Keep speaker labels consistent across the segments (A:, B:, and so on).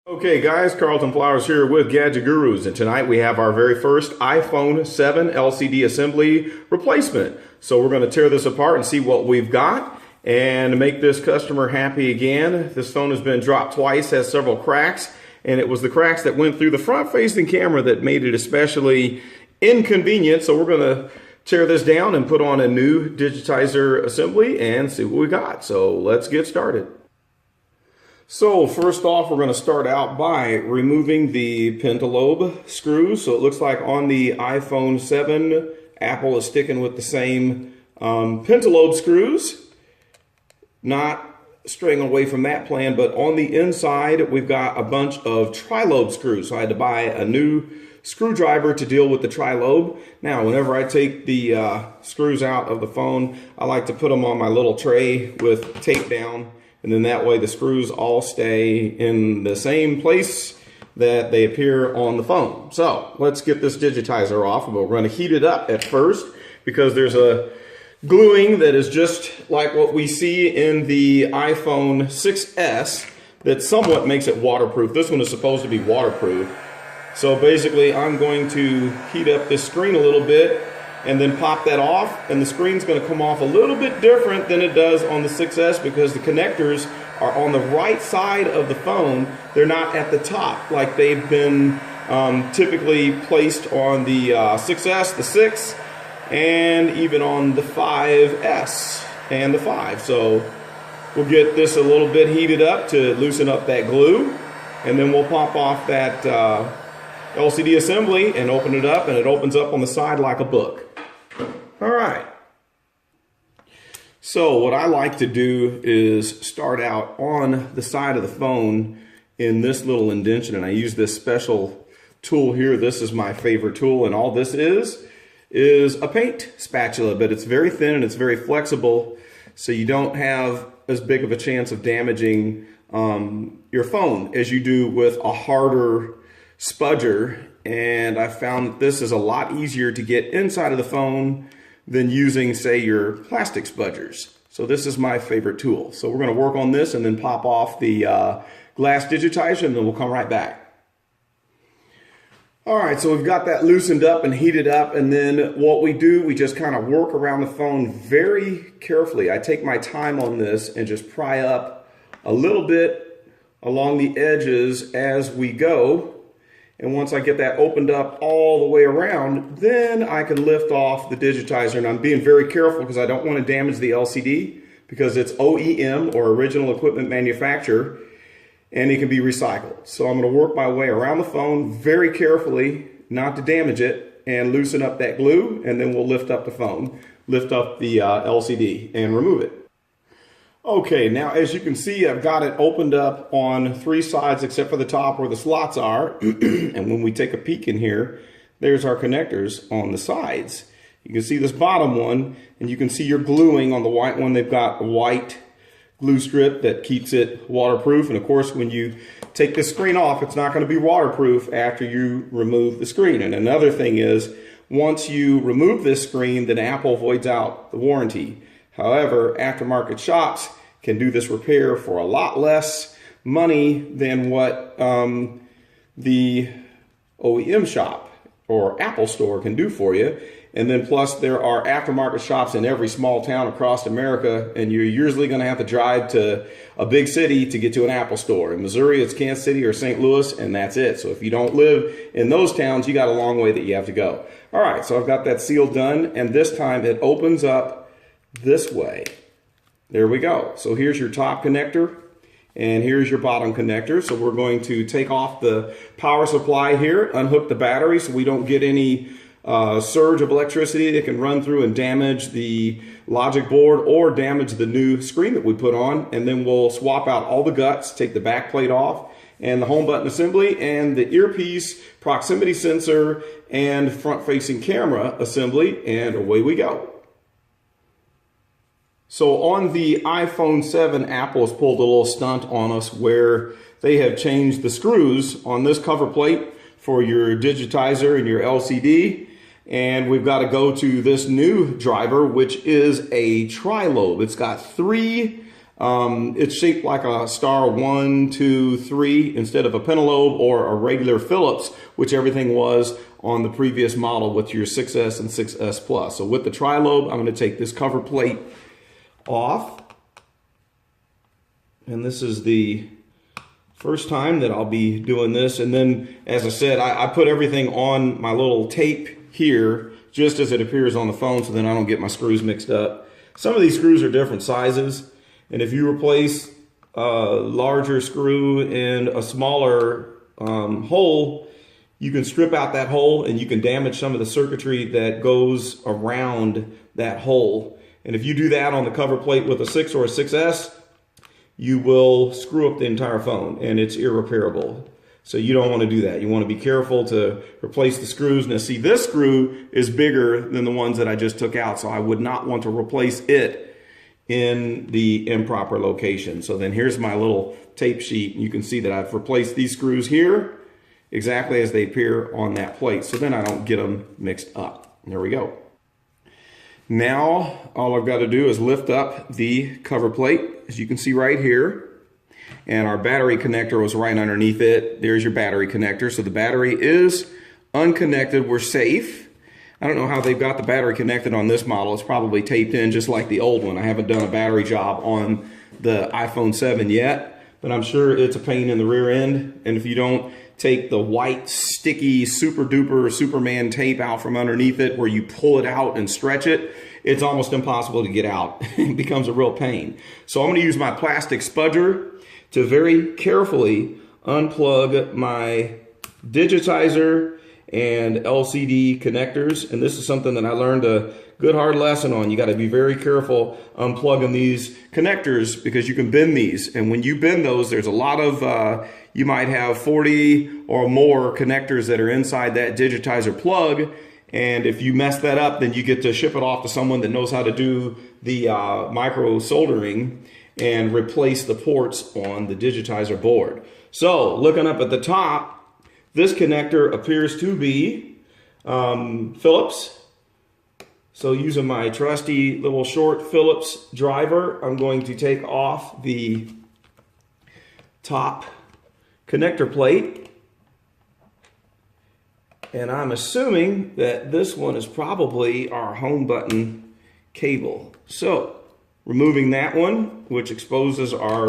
A: Okay guys, Carlton Flowers here with Gadget Gurus, and tonight we have our very first iPhone 7 LCD assembly replacement. So we're going to tear this apart and see what we've got and make this customer happy again. This phone has been dropped twice, has several cracks, and it was the cracks that went through the front-facing camera that made it especially inconvenient. So we're going to tear this down and put on a new digitizer assembly and see what we got. So let's get started. So first off, we're going to start out by removing the pentalobe screws. So it looks like on the iPhone 7, Apple is sticking with the same pentalobe screws. Not straying away from that plan, but on the inside, we've got a bunch of trilobe screws. So I had to buy a new screwdriver to deal with the trilobe. Now, whenever I take the screws out of the phone, I like to put them on my little tray with tape down. And then that way the screws all stay in the same place that they appear on the phone. So let's get this digitizer off. We're going to heat it up at first because there's a gluing that is just like what we see in the iPhone 6S that somewhat makes it waterproof. This one is supposed to be waterproof. So basically I'm going to heat up this screen a little bit and then pop that off, and the screen's going to come off a little bit different than it does on the 6S because the connectors are on the right side of the phone. They're not at the top like they've been typically placed on the 6S, the 6, and even on the 5S and the 5. So we'll get this a little bit heated up to loosen up that glue, and then we'll pop off that LCD assembly and open it up, and it opens up on the side like a book. All right. So what I like to do is start out on the side of the phone in this little indentation, and I use this special tool here. This is my favorite tool, and all this is a paint spatula, but it's very thin and it's very flexible, so you don't have as big of a chance of damaging your phone as you do with a harder spudger. And I found that this is a lot easier to get inside of the phone than using, say, your plastic spudgers. So this is my favorite tool. So we're going to work on this and then pop off the glass digitizer, and then we'll come right back. All right, so we've got that loosened up and heated up, and then what we do, we just kind of work around the phone very carefully. I take my time on this and just pry up a little bit along the edges as we go. And once I get that opened up all the way around, then I can lift off the digitizer. And I'm being very careful because I don't want to damage the LCD because it's OEM, or original equipment manufacturer, and it can be recycled. So I'm going to work my way around the phone very carefully, not to damage it, and loosen up that glue, and then we'll lift up the phone, lift up the LCD, and remove it. Okay, now as you can see, I've got it opened up on three sides except for the top where the slots are. And when we take a peek in here, there's our connectors on the sides. You can see this bottom one, and you can see your gluing on the white one. They've got a white glue strip that keeps it waterproof. And of course, when you take the screen off, it's not going to be waterproof after you remove the screen. And another thing is, once you remove this screen, then Apple voids out the warranty. However, aftermarket shops can do this repair for a lot less money than what the OEM shop or Apple store can do for you. And then plus there are aftermarket shops in every small town across America, and you're usually going to have to drive to a big city to get to an Apple store. In Missouri, it's Kansas City or St. Louis, and that's it. So if you don't live in those towns, you got a long way that you have to go. All right, so I've got that seal done, and this time it opens up this way. There we go. So here's your top connector, and here's your bottom connector. So we're going to take off the power supply here, unhook the battery so we don't get any surge of electricity that can run through and damage the logic board or damage the new screen that we put on. And then we'll swap out all the guts, take the back plate off, and the home button assembly, and the earpiece, proximity sensor, and front-facing camera assembly, and away we go. So on the iPhone 7, Apple has pulled a little stunt on us where they have changed the screws on this cover plate for your digitizer and your LCD. And we've got to go to this new driver, which is a tri-lobe. It's got three It's shaped like a star 1, 2, 3 instead of a pentalobe or a regular Phillips, which everything was on the previous model with your 6S and 6S Plus. So with the tri-lobe, I'm going to take this cover plate off. And this is the first time that I'll be doing this. And then, as I said, I put everything on my little tape here just as it appears on the phone, so then I don't get my screws mixed up. Some of these screws are different sizes, and if you replace a larger screw in a smaller hole, you can strip out that hole and you can damage some of the circuitry that goes around that hole. And if you do that on the cover plate with a 6 or a 6S, you will screw up the entire phone, and it's irreparable. So you don't want to do that. You want to be careful to replace the screws. Now see, this screw is bigger than the ones that I just took out, so I would not want to replace it in the improper location. So then here's my little tape sheet. You can see that I've replaced these screws here exactly as they appear on that plate, so then I don't get them mixed up. There we go. Now all I've got to do is lift up the cover plate, as you can see right here. And our battery connector was right underneath it. There's your battery connector. So the battery is unconnected. We're safe. I don't know how they've got the battery connected on this model. It's probably taped in just like the old one. I haven't done a battery job on the iPhone 7 yet, but I'm sure it's a pain in the rear end. And if you don't take the white, sticky, super duper Superman tape out from underneath it, where you pull it out and stretch it, it's almost impossible to get out. It becomes a real pain. So I'm going to use my plastic spudger to very carefully unplug my digitizer and LCD connectors. And this is something that I learned a good hard lesson on. You got to be very careful unplugging these connectors, because you can bend these. And when you bend those, there's a lot of, you might have 40 or more connectors that are inside that digitizer plug. And if you mess that up, then you get to ship it off to someone that knows how to do the micro soldering and replace the ports on the digitizer board. So looking up at the top, this connector appears to be Phillips. So using my trusty little short Phillips driver, I'm going to take off the top connector plate. And I'm assuming that this one is probably our home button cable. So removing that one, which exposes our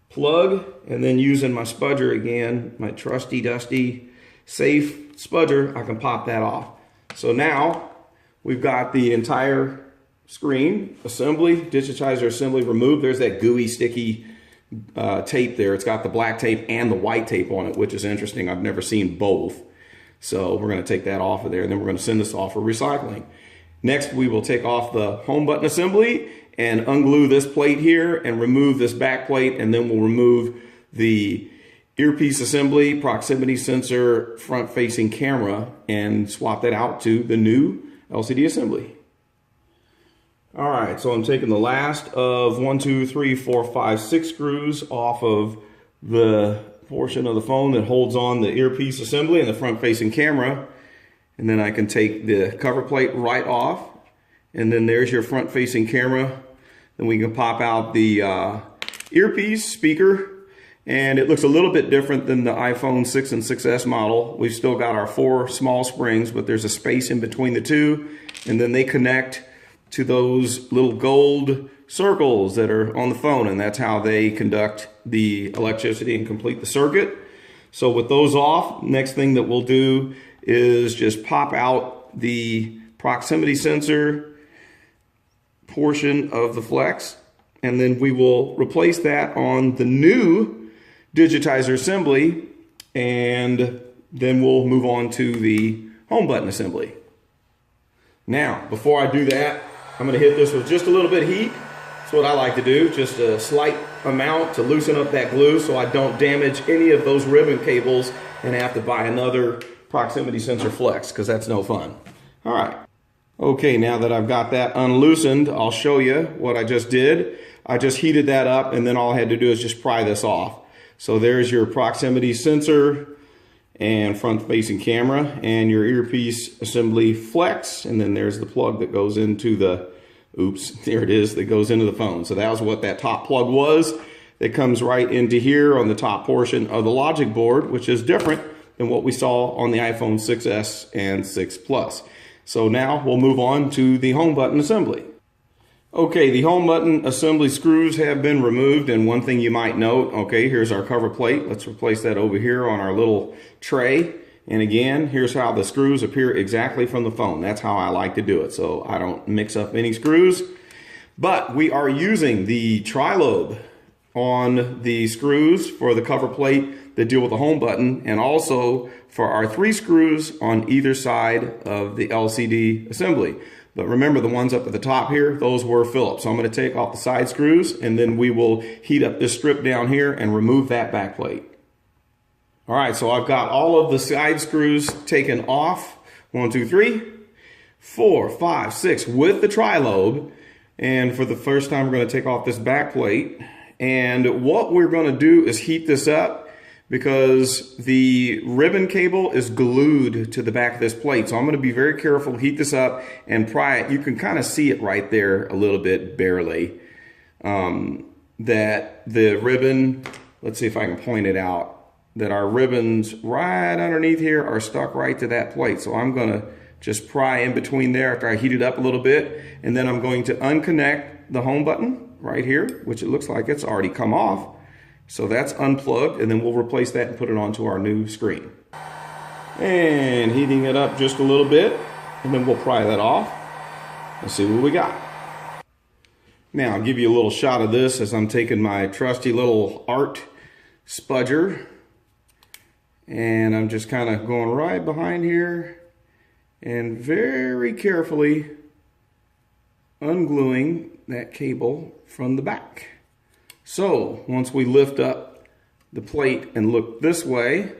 A: plug, and then using my spudger again, my trusty dusty safe spudger, I can pop that off. So now we've got the entire screen assembly, digitizer assembly removed. There's that gooey, sticky tape there. It's got the black tape and the white tape on it, which is interesting. I've never seen both. So we're going to take that off of there, and then we're going to send this off for recycling. Next, we will take off the home button assembly and unglue this plate here and remove this back plate, and then we'll remove the earpiece assembly, proximity sensor, front-facing camera, and swap that out to the new LCD assembly. All right, so I'm taking the last of 1, 2, 3, 4, 5, 6 screws off of the portion of the phone that holds on the earpiece assembly and the front-facing camera. And then I can take the cover plate right off. And then there's your front-facing camera. Then we can pop out the earpiece speaker. And it looks a little bit different than the iPhone 6 and 6S model. We've still got our 4 small springs, but there's a space in between the two. And then they connect to those little gold circles that are on the phone, and that's how they conduct the electricity and complete the circuit. So with those off, next thing that we'll do is just pop out the proximity sensor portion of the flex, and then we will replace that on the new digitizer assembly, and then we'll move on to the home button assembly. Now, before I do that, I'm going to hit this with just a little bit of heat. That's what I like to do, just a slight amount to loosen up that glue so I don't damage any of those ribbon cables and have to buy another proximity sensor flex, because that's no fun. All right. Okay, now that I've got that unloosened, I'll show you what I just did. I just heated that up, and then all I had to do is just pry this off. So there's your proximity sensor and front-facing camera and your earpiece assembly flex, and then there's the plug that goes into the Oops, there it is, that goes into the phone. So that was what that top plug was. It comes right into here on the top portion of the logic board, which is different than what we saw on the iPhone 6s and 6 Plus. So now we'll move on to the home button assembly. Okay, the home button assembly screws have been removed, and one thing you might note, okay, here's our cover plate. Let's replace that over here on our little tray. And again, here's how the screws appear exactly from the phone. That's how I like to do it, so I don't mix up any screws. But we are using the tri-lobe on the screws for the cover plate that deal with the home button, and also for our 3 screws on either side of the LCD assembly. But remember, the ones up at the top here, those were Phillips. So I'm going to take off the side screws, and then we will heat up this strip down here and remove that back plate. All right, so I've got all of the side screws taken off. 1, 2, 3, 4, 5, 6 with the tri-lobe. And for the first time, we're going to take off this back plate. And what we're going to do is heat this up, because the ribbon cable is glued to the back of this plate. So I'm going to be very careful, heat this up and pry it. You can kind of see it right there a little bit, barely, that the ribbon, let's see if I can point it out, that our ribbons right underneath here are stuck right to that plate. So I'm going to just pry in between there after I heat it up a little bit. And then I'm going to unconnect the home button right here, which it looks like it's already come off. So that's unplugged, and then we'll replace that and put it onto our new screen. And heating it up just a little bit, and then we'll pry that off. Let's see what we got. Now I'll give you a little shot of this as I'm taking my trusty little art spudger, and I'm just kind of going right behind here and very carefully ungluing that cable from the back. So once we lift up the plate and look this way,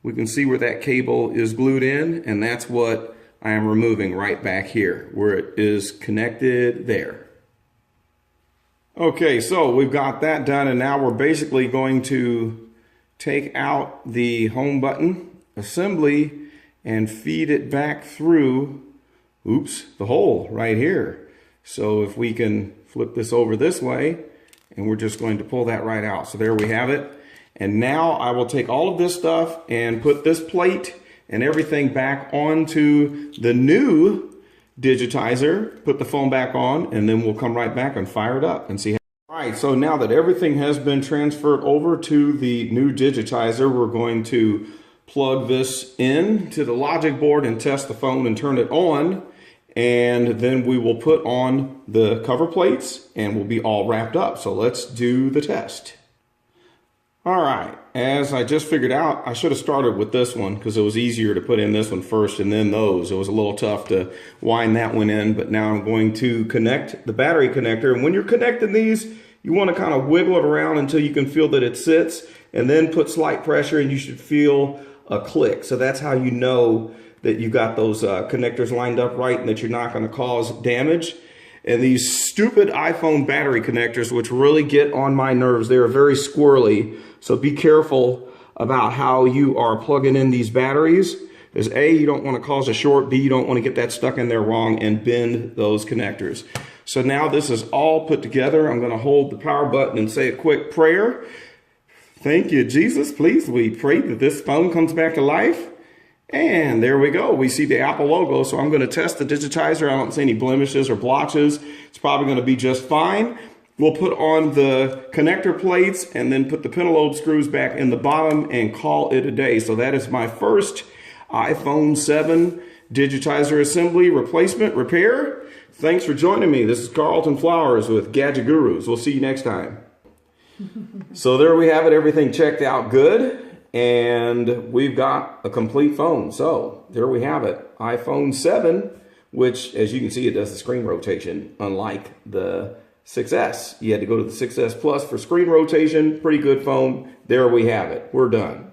A: we can see where that cable is glued in, and that's what I am removing right back here, where it is connected there. Okay, so we've got that done, and now we're basically going to take out the home button assembly and feed it back through, oops, the hole right here. So if we can flip this over this way, and we're just going to pull that right out. So there we have it. And now I will take all of this stuff and put this plate and everything back onto the new digitizer, put the phone back on, and then we'll come right back and fire it up and see how. All right, so now that everything has been transferred over to the new digitizer, we're going to plug this in to the logic board and test the phone and turn it on. And then we will put on the cover plates and we'll be all wrapped up. So let's do the test. All right, as I just figured out, I should have started with this one because it was easier to put in this one first and then those. It was a little tough to wind that one in, but now I'm going to connect the battery connector. And when you're connecting these, you want to kind of wiggle it around until you can feel that it sits, and then put slight pressure and you should feel a click. So that's how you know that you got those connectors lined up right and that you're not going to cause damage. And these stupid iPhone battery connectors, which really get on my nerves, they are very squirrely. So be careful about how you are plugging in these batteries. Because A, you don't want to cause a short, B, you don't want to get that stuck in there wrong and bend those connectors. So now this is all put together. I'm going to hold the power button and say a quick prayer. Thank you, Jesus. Please, we pray that this phone comes back to life. And there we go. We see the Apple logo. So I'm going to test the digitizer. I don't see any blemishes or blotches. It's probably going to be just fine. We'll put on the connector plates and then put the pentalobe screws back in the bottom and call it a day. So that is my first iPhone 7 digitizer assembly replacement repair. Thanks for joining me. This is Carlton Flowers with Gadget Gurus. We'll see you next time. So there we have it. Everything checked out good. And we've got a complete phone. So there we have it. iPhone 7, which, as you can see, it does the screen rotation, unlike the 6S. You had to go to the 6S Plus for screen rotation. Pretty good phone. There we have it. We're done.